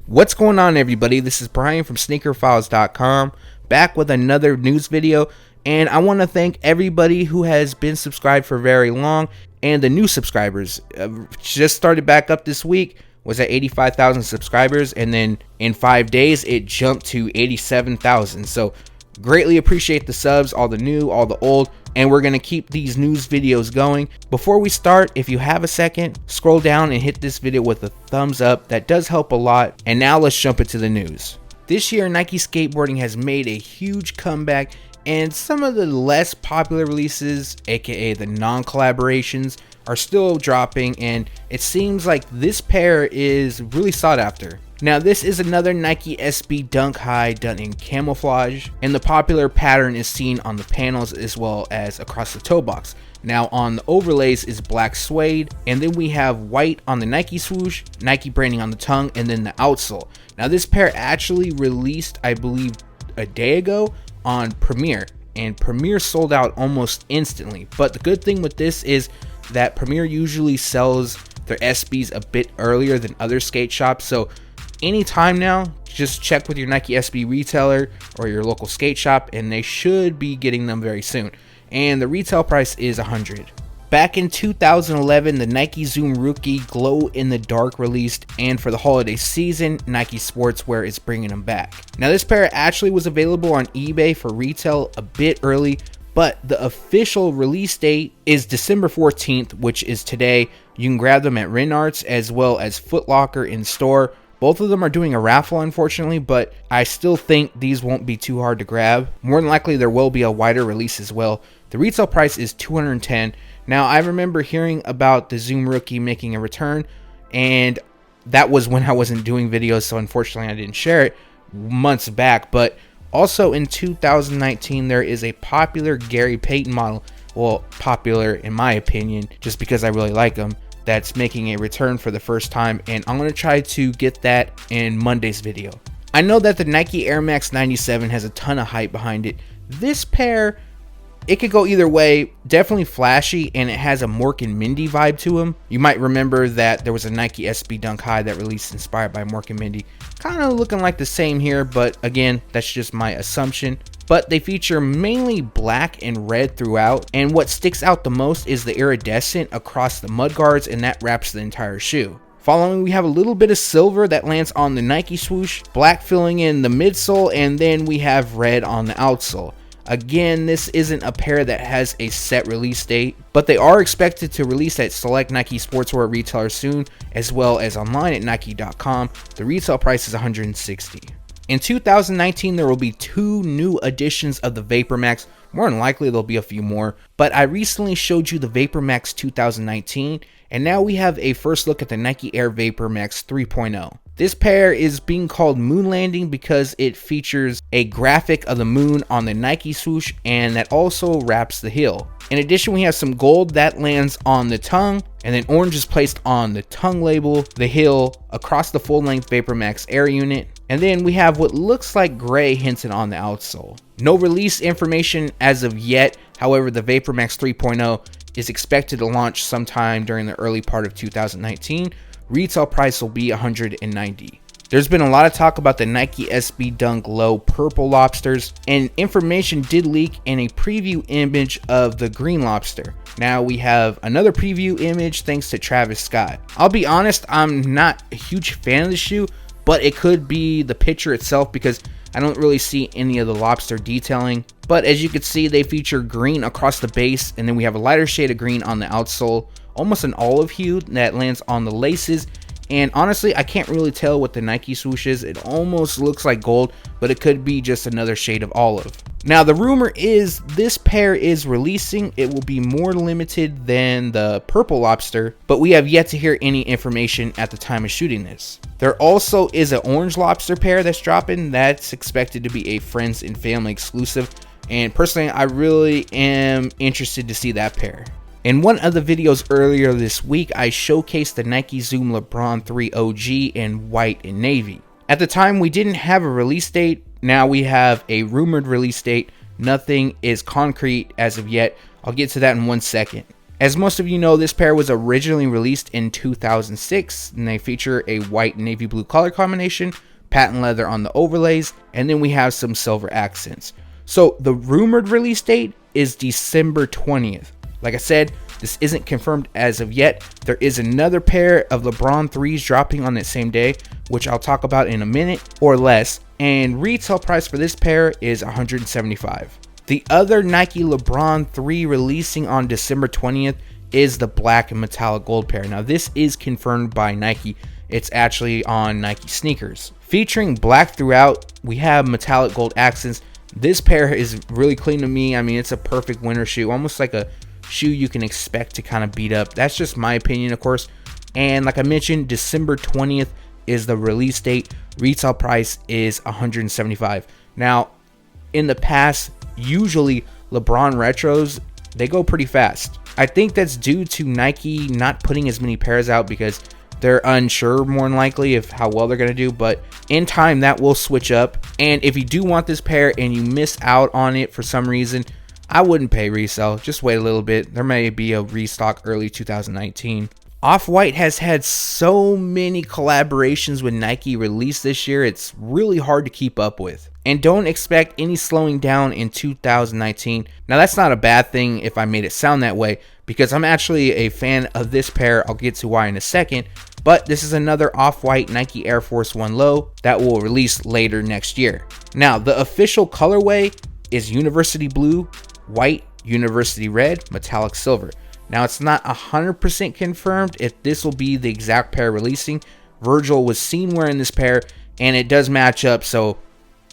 What's going on, everybody? This is Brian from SneakerFiles.com, back with another news video, and I want to thank everybody who has been subscribed for very long, and the new subscribers. Just started back up this week, was at 85,000 subscribers, and then in 5 days it jumped to 87,000. So greatly appreciate the subs, all the new, all the old, and we're going to keep these news videos going. Before we start, if you have a second, scroll down and hit this video with a thumbs up. That does help a lot. And now let's jump into the news. This year, Nike skateboarding has made a huge comeback, and some of the less popular releases, aka the non-collaborations, are still dropping, and it seems like this pair is really sought after. Now, this is another Nike SB Dunk High done in camouflage, and the popular pattern is seen on the panels as well as across the toe box. Now, on the overlays is black suede, and then we have white on the Nike swoosh, Nike branding on the tongue, and then the outsole. Now, this pair actually released, I believe, a day ago on Premiere, and Premiere sold out almost instantly. But the good thing with this is that Premiere usually sells their SBs a bit earlier than other skate shops, so anytime now, just check with your Nike SB retailer or your local skate shop, and they should be getting them very soon. And the retail price is $100. Back in 2011, the Nike Zoom Rookie Glow-in-the-Dark released, and for the holiday season, Nike Sportswear is bringing them back. Now, this pair actually was available on eBay for retail a bit early, but the official release date is December 14th, which is today. You can grab them at Renarts as well as Foot Locker in store. Both of them are doing a raffle, unfortunately, but I still think these won't be too hard to grab. More than likely, there will be a wider release as well. The retail price is $210. Now, I remember hearing about the Zoom Rookie making a return, and that was when I wasn't doing videos, so unfortunately I didn't share it months back. But also in 2019, there is a popular Gary Payton model, well, popular in my opinion, just because I really like him, that's making a return for the first time, and I'm going to try to get that in Monday's video. I know that the Nike Air Max 97 has a ton of hype behind it. This pair, it could go either way. Definitely flashy, and it has a Mork and Mindy vibe to him. You might remember that there was a Nike SB Dunk High that released inspired by Mork and Mindy. Kind of looking like the same here, but again, that's just my assumption. But they feature mainly black and red throughout, and what sticks out the most is the iridescent across the mudguards, and that wraps the entire shoe. Following, we have a little bit of silver that lands on the Nike swoosh, black filling in the midsole, and then we have red on the outsole. Again, this isn't a pair that has a set release date, but they are expected to release at select Nike sportswear retailers soon, as well as online at Nike.com. The retail price is $160. In 2019, there will be 2 new editions of the VaporMax. More than likely, there'll be a few more, but I recently showed you the VaporMax 2019, and now we have a first look at the Nike Air VaporMax 3.0. This pair is being called Moon Landing because it features a graphic of the moon on the Nike swoosh, and that also wraps the heel. In addition, we have some gold that lands on the tongue, and then orange is placed on the tongue label, the heel, across the full-length VaporMax Air unit, and then we have what looks like gray hinted on the outsole. No release information as of yet. However, the VaporMax 3.0 is expected to launch sometime during the early part of 2019. Retail price will be $190. There's been a lot of talk about the Nike SB Dunk Low purple lobsters, and information did leak in a preview image of the green lobster. Now we have another preview image thanks to Travis Scott. I'll be honest, I'm not a huge fan of the shoe, but it could be the picture itself because I don't really see any of the lobster detailing. But as you can see, they feature green across the base, and then we have a lighter shade of green on the outsole, almost an olive hue that lands on the laces. And honestly, I can't really tell what the Nike swoosh is. It almost looks like gold, but it could be just another shade of olive. Now, the rumor is this pair is releasing. It will be more limited than the purple lobster, but we have yet to hear any information at the time of shooting this. There also is an orange lobster pair that's dropping. That's expected to be a friends and family exclusive, and personally, I really am interested to see that pair. In one of the videos earlier this week, I showcased the Nike Zoom LeBron 3 OG in white and navy. At the time, we didn't have a release date. Now we have a rumored release date. Nothing is concrete as of yet. I'll get to that in 1 second. As most of you know, this pair was originally released in 2006, and they feature a white and navy blue color combination, patent leather on the overlays, and then we have some silver accents. So the rumored release date is December 20th. Like I said, this isn't confirmed as of yet. There is another pair of LeBron 3s dropping on that same day, which I'll talk about in a minute or less, and retail price for this pair is $175. The other Nike LeBron 3 releasing on December 20th is the black and metallic gold pair. Now this is confirmed by Nike. It's actually on Nike sneakers. Featuring black throughout, we have metallic gold accents. This pair is really clean to me. I mean, it's a perfect winter shoe, almost like a shoe you can expect to kind of beat up. That's just my opinion, of course. And like I mentioned, December 20th is the release date. Retail price is $175. Now, in the past, usually LeBron retros, they go pretty fast. I think that's due to Nike not putting as many pairs out because they're unsure, more than likely, of how well they're going to do. But in time, that will switch up. And if you do want this pair and you miss out on it for some reason, I wouldn't pay resale. Just wait a little bit. There may be a restock early 2019. OffWhite has had so many collaborations with Nike released this year, it's really hard to keep up with. And don't expect any slowing down in 2019. Now that's not a bad thing if I made it sound that way, because I'm actually a fan of this pair. I'll get to why in a second. But this is another OffWhite Nike Air Force 1 Low that will release later next year. Now the official colorway is University Blue, White, University Red, Metallic Silver. Now, it's not 100% confirmed if this will be the exact pair releasing. Virgil was seen wearing this pair, and it does match up, so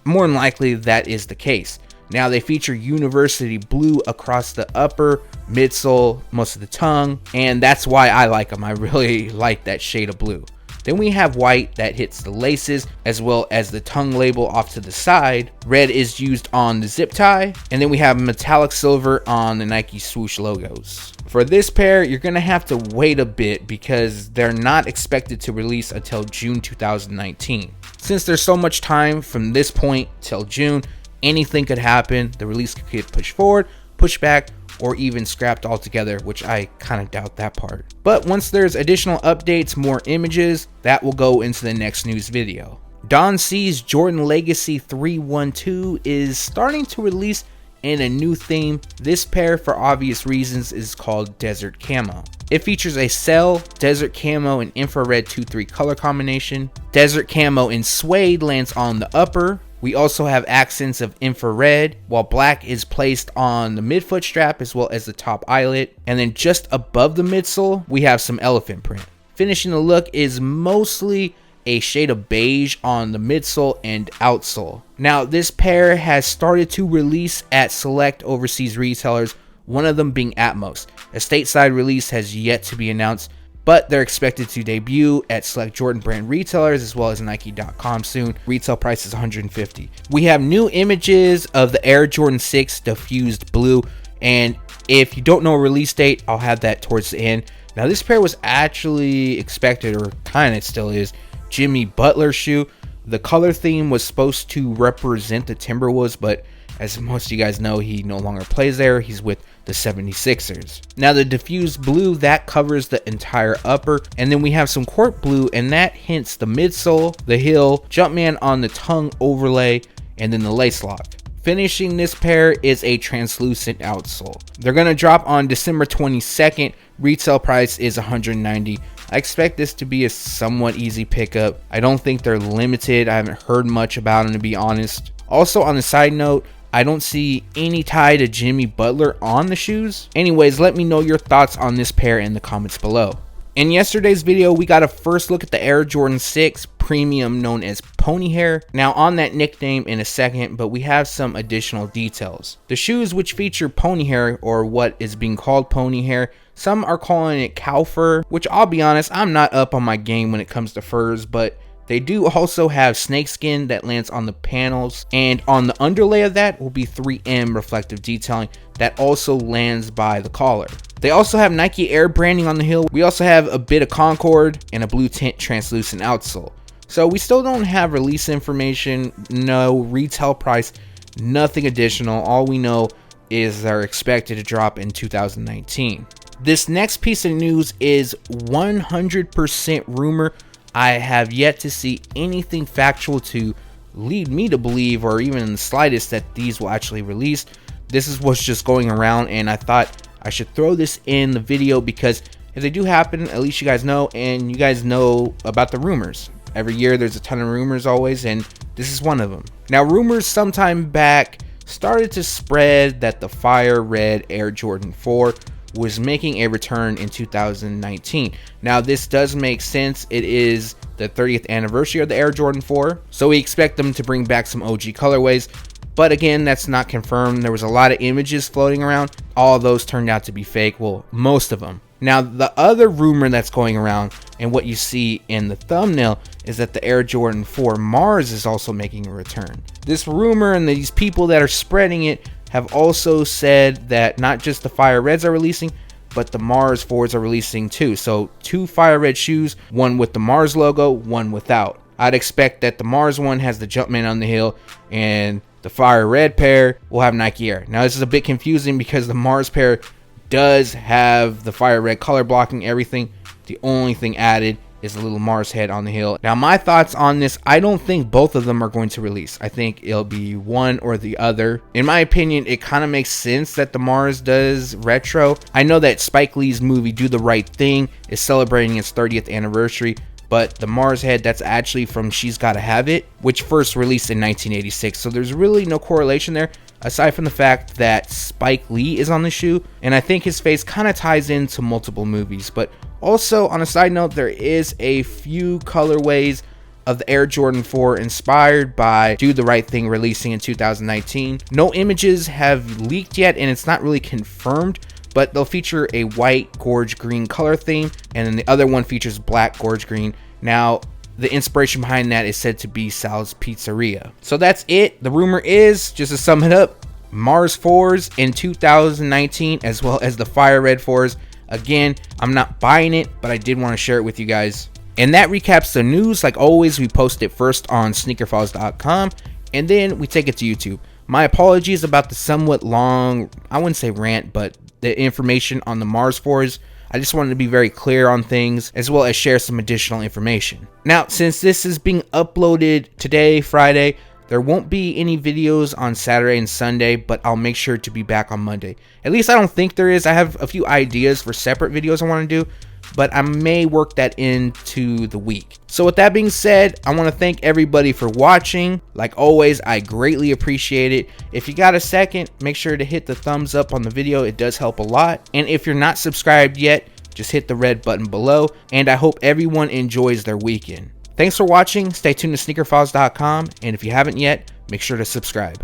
more than likely that is the case. Now, they feature University Blue across the upper, midsole, most of the tongue, and that's why I like them. I really like that shade of blue. Then we have white that hits the laces as well as the tongue label off to the side. Red is used on the zip tie. And then we have metallic silver on the Nike swoosh logos. For this pair, you're going to have to wait a bit because they're not expected to release until June 2019. Since there's so much time from this point till June, anything could happen. The release could get pushed forward, pushed back, or even scrapped altogether, which I kind of doubt that part. But once there's additional updates, more images, that will go into the next news video. Don C's Jordan Legacy 312 is starting to release in a new theme. This pair, for obvious reasons, is called Desert Camo. It features a cell, desert camo, and infrared 2-3 color combination. Desert camo in suede lands on the upper. We also have accents of infrared, while black is placed on the midfoot strap as well as the top eyelet. And then just above the midsole, we have some elephant print. Finishing the look is mostly a shade of beige on the midsole and outsole. Now, this pair has started to release at select overseas retailers, one of them being Atmos. A stateside release has yet to be announced, but they're expected to debut at select Jordan brand retailers as well as Nike.com soon. Retail price is $150. We have new images of the Air Jordan 6 Diffused Blue, and if you don't know a release date, I'll have that towards the end. Now, this pair was actually expected, or kind of still is, Jimmy Butler shoe. The color theme was supposed to represent the Timberwolves, but as most of you guys know, he no longer plays there. He's with the 76ers. Now, the diffused blue, that covers the entire upper, and then we have some court blue, and that hints the midsole, the heel, Jumpman on the tongue overlay, and then the lace lock. Finishing this pair is a translucent outsole. They're going to drop on December 22nd. Retail price is $190. I expect this to be a somewhat easy pickup. I don't think they're limited. I haven't heard much about them, to be honest. Also, on the side note, I don't see any tie to Jimmy Butler on the shoes. Anyways, let me know your thoughts on this pair in the comments below. In yesterday's video, we got a first look at the Air Jordan 6 Premium, known as Pony Hair. Now, on that nickname in a second, but we have some additional details. The shoes, which feature pony hair, or what is being called pony hair, some are calling it cow fur, which I'll be honest, I'm not up on my game when it comes to furs, but they do also have snakeskin that lands on the panels, and on the underlay of that will be 3M reflective detailing that also lands by the collar. They also have Nike Air branding on the heel. We also have a bit of Concord and a blue tint translucent outsole. So we still don't have release information, no retail price, nothing additional. All we know is they're expected to drop in 2019. This next piece of news is 100% rumor. I have yet to see anything factual to lead me to believe, or even in the slightest, that these will actually release. This is what's just going around, and I thought I should throw this in the video because if they do happen, at least you guys know, and you guys know about the rumors. Every year there's a ton of rumors always, and this is one of them. Now, rumors sometime back started to spread that the fire red Air Jordan 4 was making a return in 2019. Now, this does make sense. It is the 30th anniversary of the Air Jordan 4, so we expect them to bring back some OG colorways. But again, that's not confirmed. There was a lot of images floating around. All of those turned out to be fake. Well, most of them. Now, the other rumor that's going around, and what you see in the thumbnail, is that the Air Jordan 4 Mars is also making a return. This rumor and these people that are spreading it have also said that not just the Fire Reds are releasing, but the Mars 4s are releasing too. So 2 Fire Red shoes, one with the Mars logo, one without. I'd expect that the Mars one has the Jumpman on the heel, and the Fire Red pair will have Nike Air. Now, this is a bit confusing because the Mars pair does have the Fire Red color blocking everything. The only thing added is a little Mars head on the heel. Now, my thoughts on this, I don't think both of them are going to release. I think it'll be one or the other. In my opinion, it kind of makes sense that the Mars does retro. I know that Spike Lee's movie Do the Right Thing is celebrating its 30th anniversary, but the Mars head, that's actually from She's Gotta Have It, which first released in 1986. So there's really no correlation there, aside from the fact that Spike Lee is on the shoe, and I think his face kind of ties into multiple movies. But also, on a side note, there is a few colorways of the Air Jordan 4 inspired by Do the Right Thing releasing in 2019. No images have leaked yet, and it's not really confirmed, but they'll feature a white gorge green color theme, and then the other one features black gorge green. Now, the inspiration behind that is said to be Sal's Pizzeria. So that's it. The rumor is, just to sum it up, Mars 4s in 2019, as well as the Fire Red 4s. Again, I'm not buying it, but I did want to share it with you guys. And that recaps the news. Like always, we post it first on SneakerFiles.com, and then we take it to YouTube. My apologies about the somewhat long, I wouldn't say rant, but the information on the Mars 4s. I just wanted to be very clear on things, as well as share some additional information. Now, since this is being uploaded today, Friday, there won't be any videos on Saturday and Sunday, but I'll make sure to be back on Monday. At least I don't think there is. I have a few ideas for separate videos I want to do, but I may work that into the week. So with that being said, I want to thank everybody for watching. Like always, I greatly appreciate it. If you got a second, make sure to hit the thumbs up on the video. It does help a lot. And if you're not subscribed yet, just hit the red button below. And I hope everyone enjoys their weekend. Thanks for watching. Stay tuned to SneakerFiles.com. And if you haven't yet, make sure to subscribe.